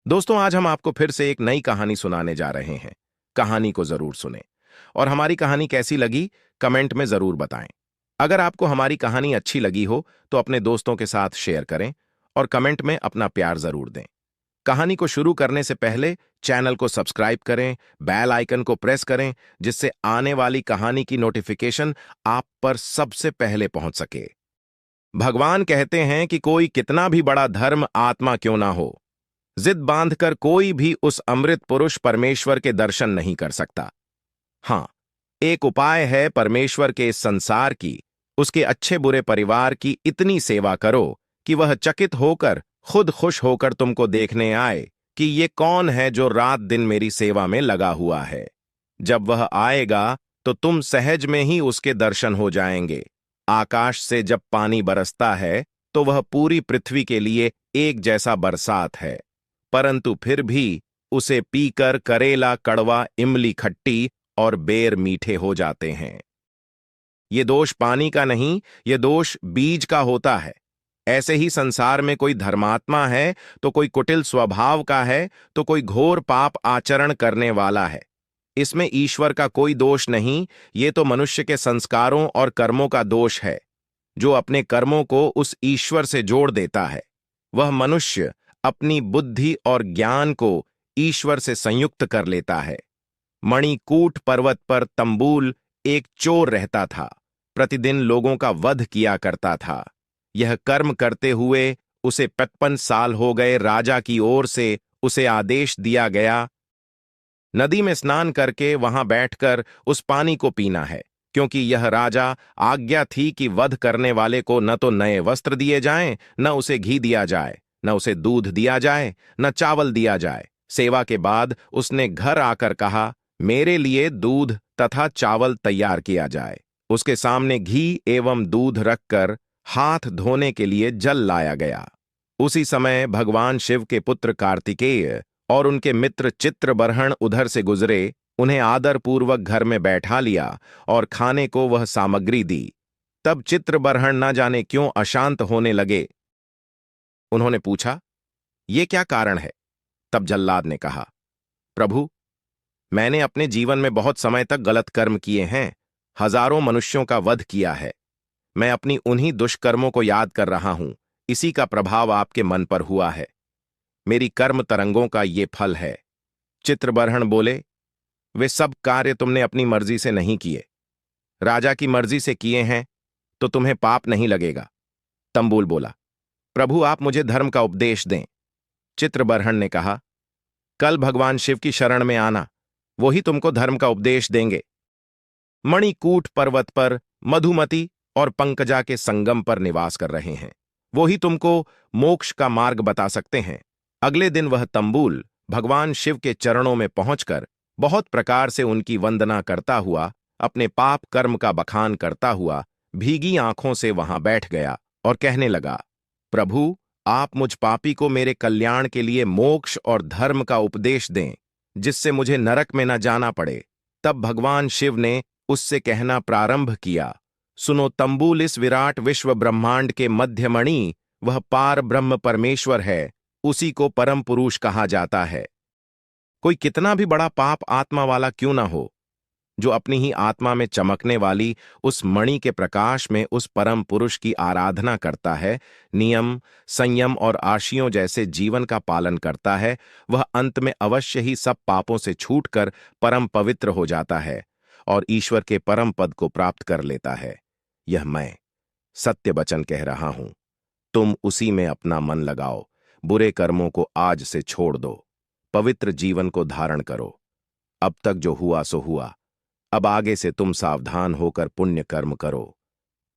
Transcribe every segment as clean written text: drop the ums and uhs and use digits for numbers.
दोस्तों, आज हम आपको फिर से एक नई कहानी सुनाने जा रहे हैं। कहानी को जरूर सुने और हमारी कहानी कैसी लगी कमेंट में जरूर बताएं। अगर आपको हमारी कहानी अच्छी लगी हो तो अपने दोस्तों के साथ शेयर करें और कमेंट में अपना प्यार जरूर दें। कहानी को शुरू करने से पहले चैनल को सब्सक्राइब करें, बेल आइकन को प्रेस करें, जिससे आने वाली कहानी की नोटिफिकेशन आप पर सबसे पहले पहुंच सके। भगवान कहते हैं कि कोई कितना भी बड़ा धर्म आत्मा क्यों ना हो, जिद बांधकर कोई भी उस अमृत पुरुष परमेश्वर के दर्शन नहीं कर सकता। हाँ, एक उपाय है परमेश्वर के इस संसार की, उसके अच्छे बुरे परिवार की इतनी सेवा करो कि वह चकित होकर, खुद खुश होकर तुमको देखने आए कि ये कौन है जो रात दिन मेरी सेवा में लगा हुआ है। जब वह आएगा तो तुम सहज में ही उसके दर्शन हो जाएंगे। आकाश से जब पानी बरसता है तो वह पूरी पृथ्वी के लिए एक जैसा बरसात है, परंतु फिर भी उसे पीकर करेला कड़वा, इमली खट्टी और बेर मीठे हो जाते हैं। ये दोष पानी का नहीं, ये दोष बीज का होता है। ऐसे ही संसार में कोई धर्मात्मा है तो कोई कुटिल स्वभाव का है, तो कोई घोर पाप आचरण करने वाला है। इसमें ईश्वर का कोई दोष नहीं, ये तो मनुष्य के संस्कारों और कर्मों का दोष है, जो अपने कर्मों को उस ईश्वर से जोड़ देता है। वह मनुष्य अपनी बुद्धि और ज्ञान को ईश्वर से संयुक्त कर लेता है। मणिकूट पर्वत पर तंबूल एक चोर रहता था, प्रतिदिन लोगों का वध किया करता था। यह कर्म करते हुए उसे 55 साल हो गए। राजा की ओर से उसे आदेश दिया गया, नदी में स्नान करके वहां बैठकर उस पानी को पीना है, क्योंकि यह राजा आज्ञा थी कि वध करने वाले को न तो नए वस्त्र दिए जाएं, न उसे घी दिया जाए, न उसे दूध दिया जाए, न चावल दिया जाए। सेवा के बाद उसने घर आकर कहा, मेरे लिए दूध तथा चावल तैयार किया जाए। उसके सामने घी एवं दूध रखकर हाथ धोने के लिए जल लाया गया। उसी समय भगवान शिव के पुत्र कार्तिकेय और उनके मित्र चित्रबर्हण उधर से गुजरे। उन्हें आदरपूर्वक घर में बैठा लिया और खाने को वह सामग्री दी। तब चित्रबर्हण न जाने क्यों अशांत होने लगे। उन्होंने पूछा, ये क्या कारण है? तब जल्लाद ने कहा, प्रभु, मैंने अपने जीवन में बहुत समय तक गलत कर्म किए हैं, हजारों मनुष्यों का वध किया है। मैं अपनी उन्हीं दुष्कर्मों को याद कर रहा हूं, इसी का प्रभाव आपके मन पर हुआ है। मेरी कर्म तरंगों का ये फल है। चित्रबर्हण बोले, वे सब कार्य तुमने अपनी मर्जी से नहीं किए, राजा की मर्जी से किए हैं, तो तुम्हें पाप नहीं लगेगा। तंबूल बोला, प्रभु, आप मुझे धर्म का उपदेश दें। चित्रबर्हण ने कहा, कल भगवान शिव की शरण में आना, वो ही तुमको धर्म का उपदेश देंगे। मणिकूट पर्वत पर मधुमती और पंकजा के संगम पर निवास कर रहे हैं, वो ही तुमको मोक्ष का मार्ग बता सकते हैं। अगले दिन वह तंबूल भगवान शिव के चरणों में पहुंचकर बहुत प्रकार से उनकी वंदना करता हुआ, अपने पाप कर्म का बखान करता हुआ भीगी आंखों से वहां बैठ गया और कहने लगा, प्रभु, आप मुझ पापी को मेरे कल्याण के लिए मोक्ष और धर्म का उपदेश दें, जिससे मुझे नरक में न जाना पड़े। तब भगवान शिव ने उससे कहना प्रारंभ किया, सुनो तंबूल, इस विराट विश्व ब्रह्मांड के मध्यमणि वह पार ब्रह्म परमेश्वर है, उसी को परम पुरुष कहा जाता है। कोई कितना भी बड़ा पाप आत्मा वाला क्यों ना हो, जो अपनी ही आत्मा में चमकने वाली उस मणि के प्रकाश में उस परम पुरुष की आराधना करता है, नियम, संयम और आशियों जैसे जीवन का पालन करता है, वह अंत में अवश्य ही सब पापों से छूटकर परम पवित्र हो जाता है और ईश्वर के परम पद को प्राप्त कर लेता है। यह मैं सत्य वचन कह रहा हूं। तुम उसी में अपना मन लगाओ, बुरे कर्मों को आज से छोड़ दो, पवित्र जीवन को धारण करो। अब तक जो हुआ सो हुआ, अब आगे से तुम सावधान होकर पुण्य कर्म करो,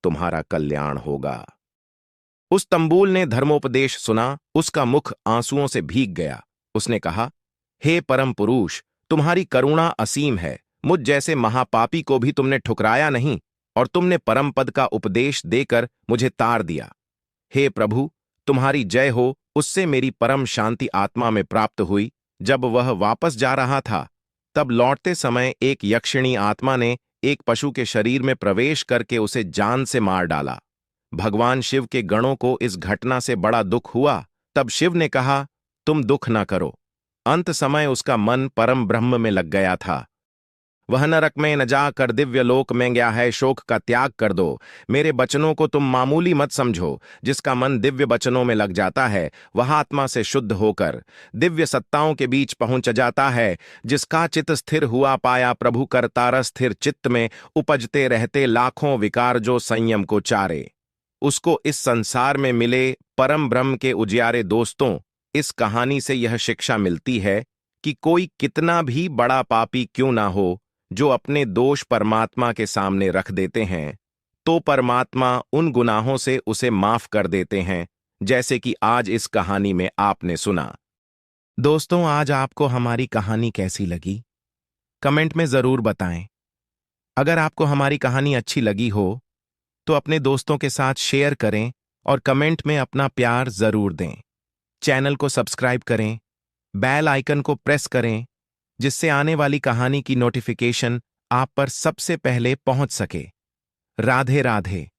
तुम्हारा कल्याण होगा। उस तंबूल ने धर्मोपदेश सुना, उसका मुख आंसुओं से भीग गया। उसने कहा, हे परम पुरुष, तुम्हारी करुणा असीम है। मुझ जैसे महापापी को भी तुमने ठुकराया नहीं और तुमने परम पद का उपदेश देकर मुझे तार दिया। हे प्रभु, तुम्हारी जय हो। उससे मेरी परम शांति आत्मा में प्राप्त हुई। जब वह वापस जा रहा था, तब लौटते समय एक यक्षिणी आत्मा ने एक पशु के शरीर में प्रवेश करके उसे जान से मार डाला। भगवान शिव के गणों को इस घटना से बड़ा दुख हुआ। तब शिव ने कहा, तुम दुख न करो। अंत समय उसका मन परम ब्रह्म में लग गया था। वह नरक में न जाकर दिव्य लोक में गया है, शोक का त्याग कर दो। मेरे बचनों को तुम मामूली मत समझो। जिसका मन दिव्य बचनों में लग जाता है वह आत्मा से शुद्ध होकर दिव्य सत्ताओं के बीच पहुंच जाता है। जिसका चित्त स्थिर हुआ पाया प्रभु करतार, स्थिर चित्त में उपजते रहते लाखों विकार जो संयम को चारे। उसको इस संसार में मिले परम ब्रह्म के उजियारे। दोस्तों, इस कहानी से यह शिक्षा मिलती है कि कोई कितना भी बड़ा पापी क्यों ना हो, जो अपने दोष परमात्मा के सामने रख देते हैं तो परमात्मा उन गुनाहों से उसे माफ कर देते हैं, जैसे कि आज इस कहानी में आपने सुना। दोस्तों, आज आपको हमारी कहानी कैसी लगी? कमेंट में जरूर बताएं। अगर आपको हमारी कहानी अच्छी लगी हो तो अपने दोस्तों के साथ शेयर करें और कमेंट में अपना प्यार जरूर दें। चैनल को सब्सक्राइब करें, बेल आइकन को प्रेस करें, जिससे आने वाली कहानी की नोटिफिकेशन आप पर सबसे पहले पहुंच सके। राधे राधे।